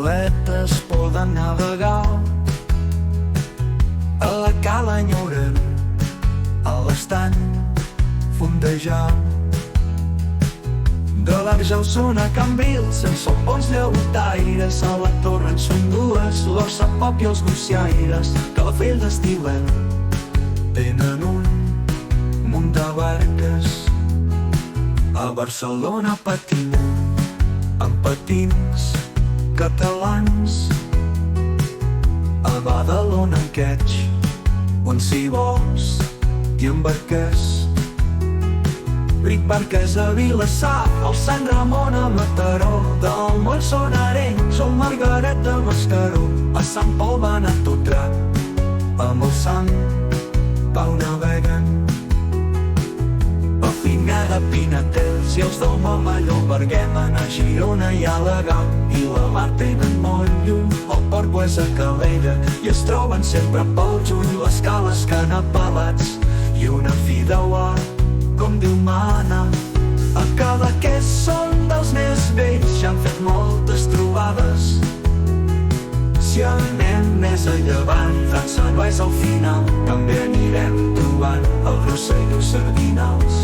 barcoletes poden navegar a la cala enyoren, a l'estany fondejar. De l'Arja a Osona, Cambrils, en són bons lleutaires. A la Torre en són dues, l'Orsa Pop i els Guciaires. Calafell d'Estiuent tenen un munt de barques. A Barcelona patinen amb patins catalans. A Badalona en quetx, on si vols t'hi embarques. Bric Barques a Vilassar, al Sant Ramon a Mataró. Del Moll són Arenys, al Margaret de Mascaró. A Sant Pol van a Totrà, amb el Sant Pau naveguen. A Finada, Pinatels i els del Montmelló berguemen. A Girona i a Alagau i la mar tenen molt lluny. El Porco és a Calella i es troben sempre pel juny. Les cales Canapalats i una fideuà, com diu Mana. A Cadaqués són dels més vells, ja han fet moltes trobades. Si anem més a llevant, França no és al final. També anirem trobant el Rossell i Sardinals.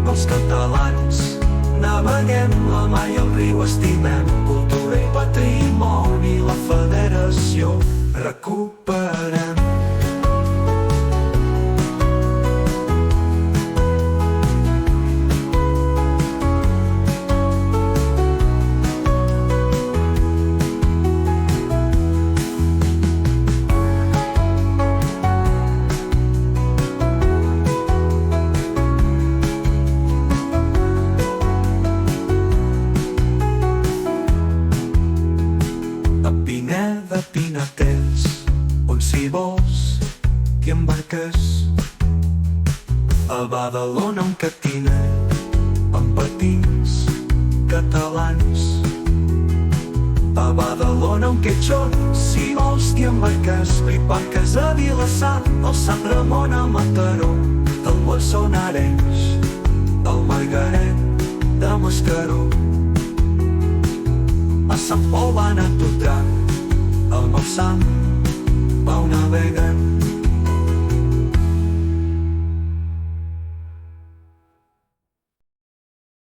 Els catalans naveguem la mar i el riu estimem. Cultura i patrimoni, la federació recuperem. A Pinatels, on si vols t'hi embarques. A Badalona un catinet amb patins catalans. A Badalona un quetxón, si vols t'hi embarques. Bric Barques a Vilassar, al Sant Ramon a Mataró. Del Moll són Arenys, al Margaret de Mascaró. A Sant Pol van a Totrà, amb el Sant Pau naveguen.